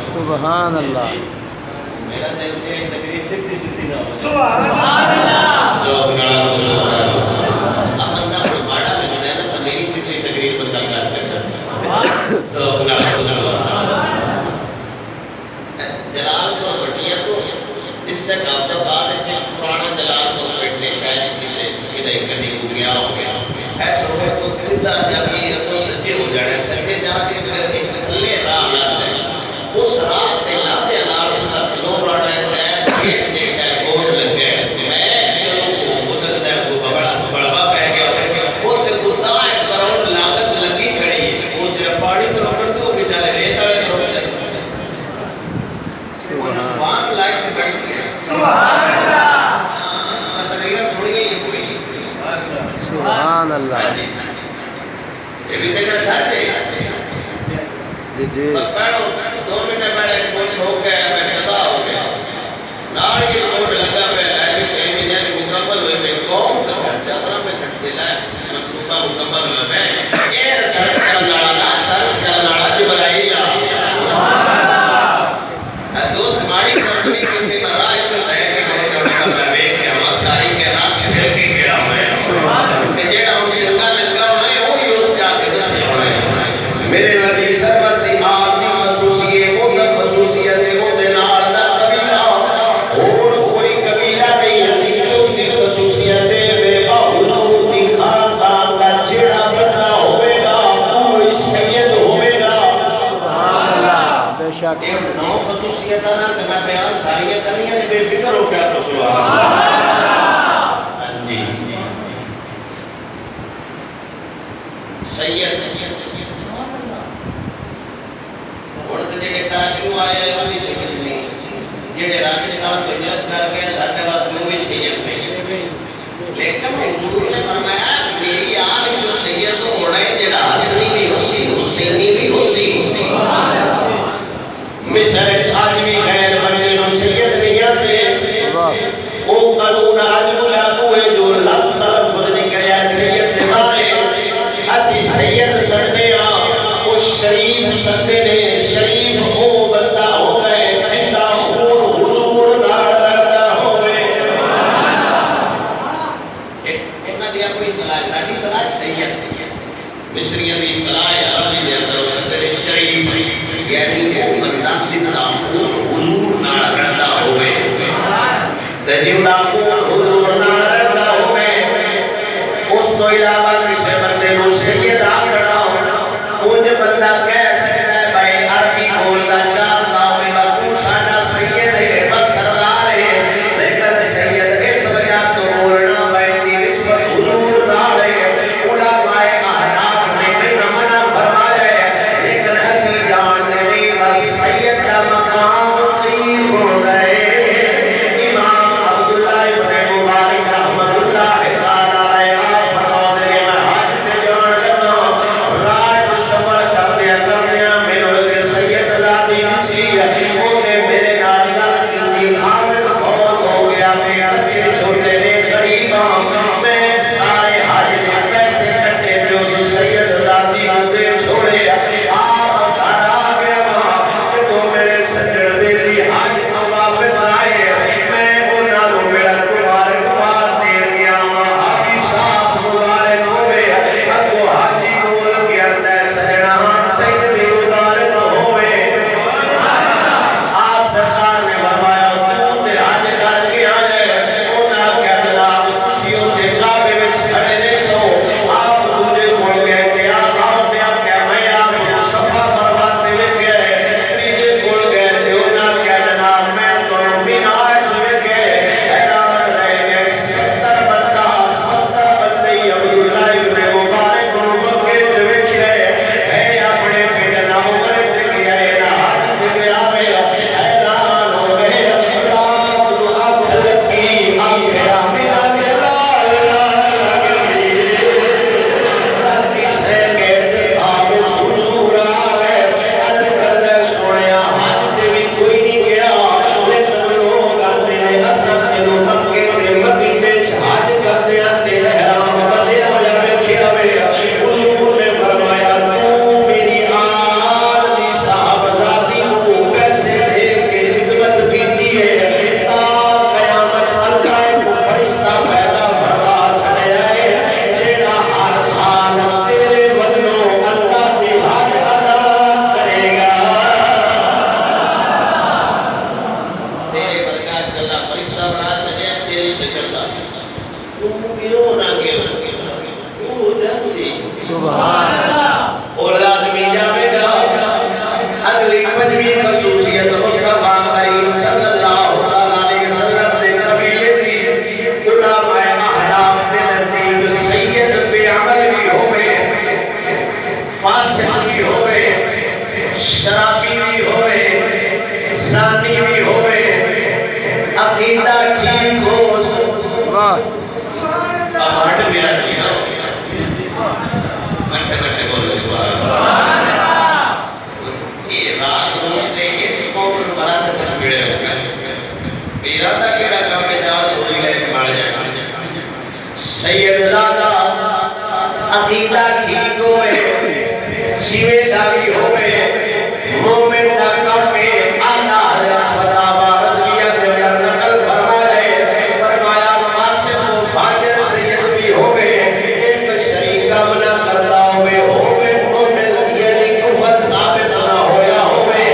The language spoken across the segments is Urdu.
سبحان اللہ میرا دل سے تقریر سیدھی سیدھی نہ سبحان اللہ جو گڑا کو سبحان اللہ اب بندہ بڑا لگتا ہے نا میری سیدھی تقریر بندہ کر سکتا جو گڑا کو سبحان اللہ جلال کو بٹیا کو اس نے کافی بعد ہے پرانا جلال کو بیٹھنے شاید کسی کدھر کدھی کو گیا ہو گیا ایسا ہوئے تو سیدھا جب یہ تو سجے ہو جانے سجے جا کے پھر ایک کھلے راہ لاتے ہیں اس راہ تے لاتے انار تو سب لوگ راڑا ہے تیس گیٹ دیکھتا ہے بورڈ لگ گئے میں چلو کو ہو سکتا ہے وہ بڑھوا پہ گیا وہ تے خدا ایک کروڑ لاگت لگی کھڑی ہے وہ صرف پاڑی تو روکڑ تو بیچارے ریت والے تو روک جائے سبحان لائف سے بیٹھتی ہے سبحان اللہ تقریرہ چھوڑی گئی ہے کوئی سبحان اللہ یہ بھی دیکھر ساتھ ہے جی جی پہلو 2 منٹ پہلے کوئی ہو گیا میں خدا ہو گیا ناڑی روڈ لگا پہ لائف سے بھی نے مکمل ہوئے میں قوم کا جتنا میں سٹ دلا منصوبہ مکمل ہوا میں یہ ریسرچ کرنا والا سرچ کرنا والا جبرائیل دوست ماڑی کرنی کی مرائے تو ہے کہ بہت بڑا میں ویکھ کے ہوا ساری کے رات پھر کے گیا میں کہ جیڑا ہم چنگا لگا ہونا ہے وہ یوز جا کے دس ہونا ہے میرے نبی سرور دی آل دی خصوصیت وہ دا خصوصیت وہ دے نال دا قبیلہ اور کوئی قبیلہ نہیں ہے جو دی خصوصیت بے باولو مصریوں کی اصطلاح ہے عربی دے اندر صدر شریف یعنی وہ بندہ جنہ خون حضور نال رہندا ہوئے تے جنہ خون حضور نال رہندا ہوئے اس تو علاوہ کسی بندے نو سید آکھنا اونج بندہ کہہ سکتا ہے بھائی عربی بولدا چلدا ہوئے با تو ساڈا سید ہے بس سردار ہے لیکن سید اس وجہ تو بولنا بھائی نسبت حضور نال ہے علماء احناف نے بھی منع فرمایا ہے لیکن اسی جانتے نہیں بس سید کا مقام کی ہوندا ہے امام عبداللہ ابن مبارک رحمت اللہ تعالی علیہ آپ فرماتے ہیں میں حج تے جان لگا رات سفر کردیا میرے سید زادی دسی انہیں میرے نال گل کیتی خامد فوت ہو گیا میرے بچے چھوٹے نے غریب میں سارے حج دے پیسے کٹے جو سید زادی کو دے چھوڑے آپ گھر آ گیا تو میرے سجن بیلی حج تو واپس آئے میں انہاں نوں ملن مبارکباد دین گیا حاجی صاحب مبارک ہوئے اگو حاجی بول کے آندا ہے سجنا تین بھی مبارک ہوئے آپ سرکار نے فرمایا تو تے حج کر کے آئے انہاں کہا جناب تسی اوتھے کعبے وچ کھڑے نہیں سو آپ دوجے کول گئے تے آپ نے آکھیا میں آپ کو صفا مروہ تے ویکھیا ہے تیجے کول گئے تے انہاں کہا جناب میں تانوں مینا وچ ویکھیا ہے حیران رہ گئے 70 بندے عبداللہ ابن مبارک نوں مکے وچ ویکھیا ہے اپنے پنڈ دا عمرہ تے گیا ہے نہ حج تے گیا ہے حیران ہو گئے رات نو اکھ لگی آکھیا میرا دلال لگی راتی سے گئے تے خواب وچ حضور آ گئے عرض کردے سونیا حج تے بھی کوئی نہیں گیا لیکن لوگ آندے نے اساں جدوں مکے تے مدینے وچ حج کردے تے احرام بنیا ہویا ویکھیا ہوئے حضور نے فرمایا تو میری آل دی صاحبزادی نوں پیسے دے کے خدمت کیتی ہے تا قیامت اللہ کو فرشتہ پیدا فرما چھڑیا ہے جیڑا ہر سال تیرے بدلوں اللہ دی حج ادا کرے گا تیرے ورگا کلا فرشتہ بنا چھڑیا تیری شکل دا تو کیوں نہ گیا تو دسی سبحان اللہ اور لازمی جاوے گا اگلی پنجویں خصوصیت مصطفیٰ کریم صلی اللہ علیہ وسلم دے قبیلے دی علماء احناف دے نزدیک سید بے عمل بھی ہوئے فاسق بھی ہوئے شرابی بھی ہوئے زانی بھی ہوئے عقیدہ ٹھیک ہو واہ ہٹ میرا سینہ گھنٹے بولو سبحان اللہ یہ رات ہوتے اس قوم کو بڑا سے تک بڑے رکھنا میرا دا کیڑا کام ہے جہاں سوری لے کے مار جائے سید زادہ عقیدہ ٹھیک ہوئے شیوے داوی ہوئے مومن دا کام ہے آنا حضرت فتاوہ رضویہ دے اندر نقل فرمایا فاسق و فاجر سید بھی ہوئے ایک شریک کا منع کرتا ہوئے مومن یعنی کفر ثابت نہ ہویا ہوئے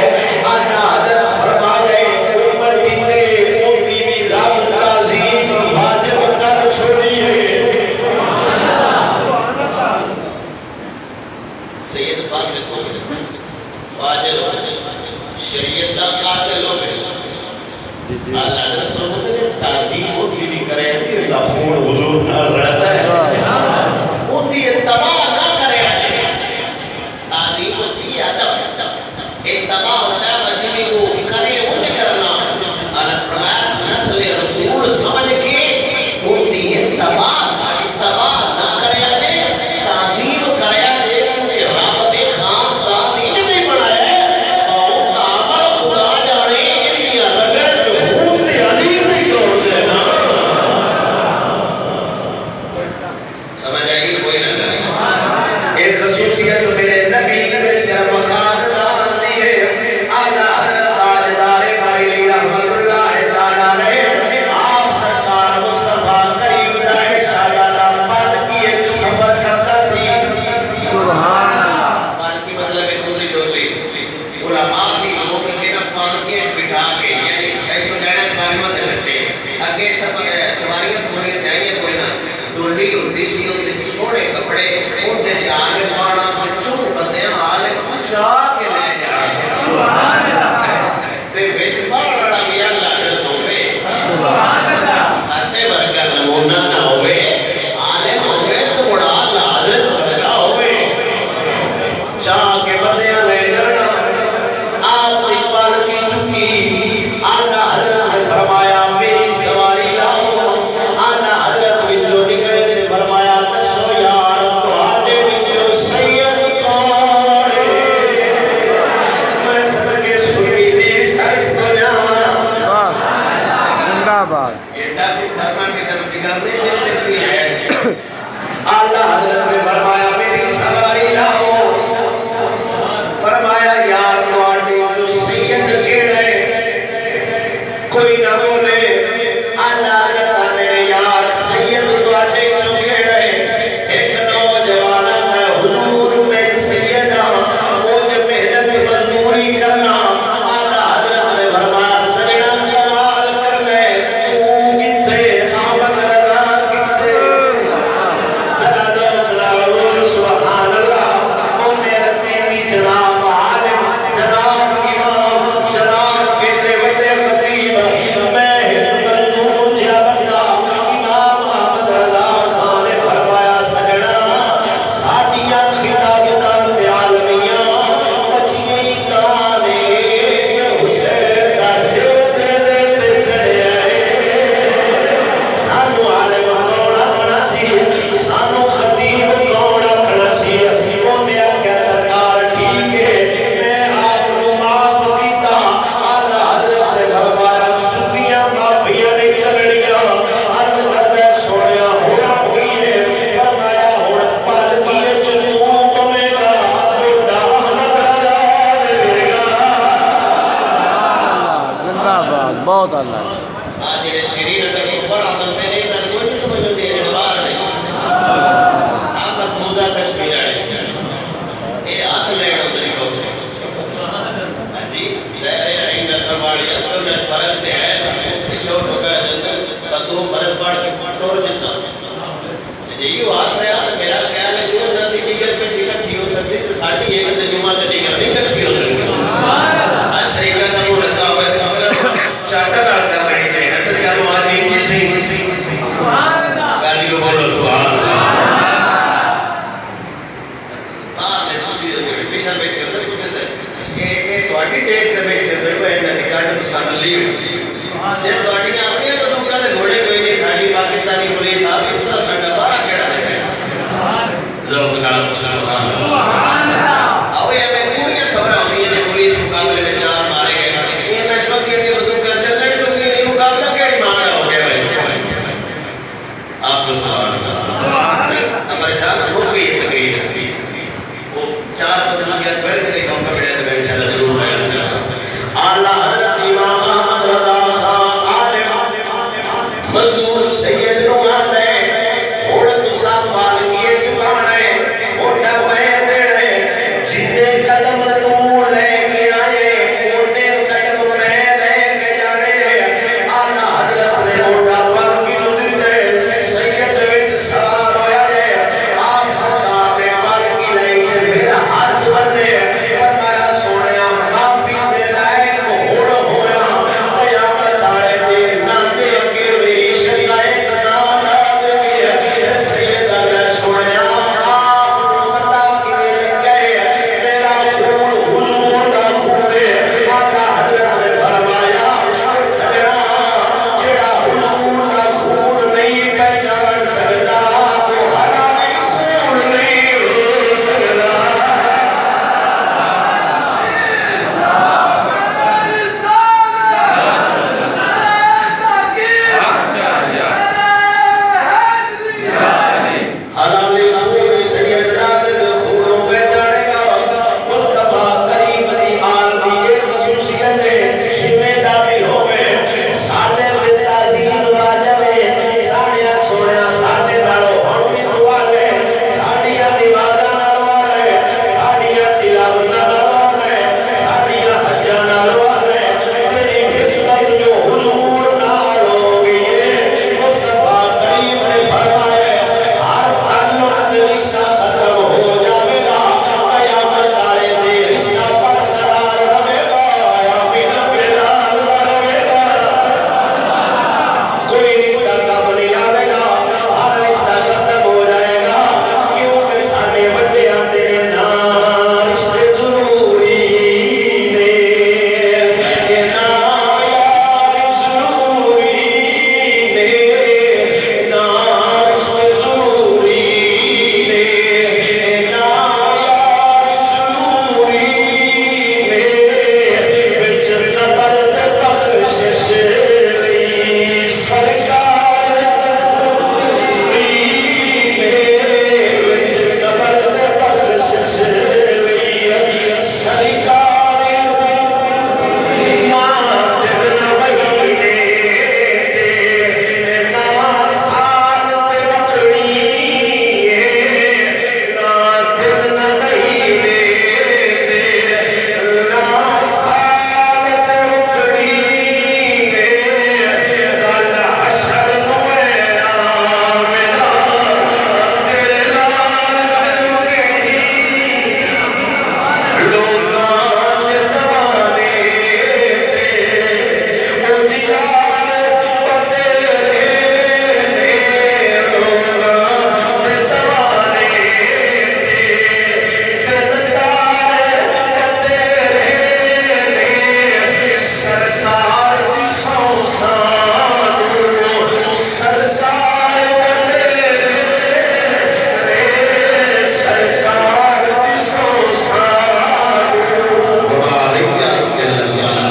آنا حضرت فرمایا امتی تے امتی بھی رب تعظیم واجب کر چھوڑی ہے سید فاسق ہو چولی ہوتی سی ہوتے سوڑے کپڑے ہوتے جانے پانا تے چوب بندے آلے مچا کے لے جانے تے بیچ بارا بھی اللہ حضرت ہوئے ساتے برکہ نمونہ نہ ہوئے آلے ہوئے تو بڑا اللہ حضرت برکہ ہوئے چاہ کے بندے لے جانا آپ اقبال کی چکی آلہ حضرت نے فرمایا میری سواری لاؤ آلہ حضرت بھی جو نکلے تھے فرمایا دسو یار تو آٹے بھی جو سید کون میں سب کے سنی دیر سرس تو جاؤں زندہ باد ایڈا بھی تھرما کی طرف نکلنے جیسے بھی ہے آلہ حضرت نے فرمایا میری سواری لاؤ فرمایا یار تو آٹے جو سید کیڑے کوئی نہ بولے آلہ حضرت میرے یار سید تو آٹے جو کیڑے ایک نوجوانا میں حضور میں سیدہ وہ جو محنت مزدوری کرنا آلہ حضرت نے فرمایا سجنہ کمال کر میں تو کتے احمد رضا کتے ذرا ذوق لاؤ سبحان اللہ وہ میرے پیتی جناب عالم جناب امام جناب کہنے وڈے خطیب میں ایک مزدور جا بندہ امام احمد رضا خان نے فرمایا سجنہ ساتھیاں خطابتاں تے عالمیاں بچیاں ہی تانے کہ حسین دا سر تے چڑھیا سانو عالم کون اپنا سی سانو خطیب کون اپنا سی انہیں آکھیا سرکار ٹھیک ہے میں آپ کو معاف کیتا آلہ حضرت نے فرمایا سکیاں معافیاں نہیں چلڑیاں عرض کردے سوڑیا ہونا کیے فرمایا ہونا پال کیے چتو تمہیں گا بڑا احمد رضا دے گا زندہ باد بہت اللہ آج جڑے شیرین اگر کو پر آمد دے نہیں تر کوئی نہیں سمجھ ہوتی ہے جڑے باہر نہیں آمد موزہ کشمیر آئے یہ ہاتھ لینا ادھر کو جی ظاہر ہے نظر والی اصل میں فرق تے ہے سے چوٹ ہو گیا جندر بدو فرق پاڑ کے ٹوڑ جیسا یہ ہاتھ رہا تو میرا خیال ہے جو نہ دی ڈگر پہ اکٹھی ہو سکتی تو ساڑھی ایک دن جمعہ تے ڈگر نہیں اکٹھی ہو سکتی آج شریکہ کا وہ رہتا ہوئے تو ہمیں چاٹر آل کر رہی جائے تو چلو آدمی کسی گالی کو بولو سبحان اللہ آلے دوسری پیشہ بیٹھ کے اندر کچھ ہے یہ توڑی ٹیک دے بیٹھ کے اندر کوئی نکاٹر تو سامن لی یہ توڑی آپنی ہے تو دکھا دے گھوڑے کوئی نہیں ساڑھی پاکستانی پولیس آپ اتنا ساڑھا بارہ کیڑا دے رہے ذوق نام سبحان اللہ آؤ یہ میں پوری خبر ہوتی ہے کہ پولیس مقابلے میں چار مارے گئے یہ میں شوق یہ کہ دکھا چل رہے تو نہیں مقابلہ کیڑی مارا ہو گیا بھائی آپ کو سبحان اللہ ہمارے ساتھ ہو گئی یہ تقریر وہ چار خصوصیات پھر کے دیکھا ہوں کہ میں انشاءاللہ ضرور بیان کر سکتا آلہ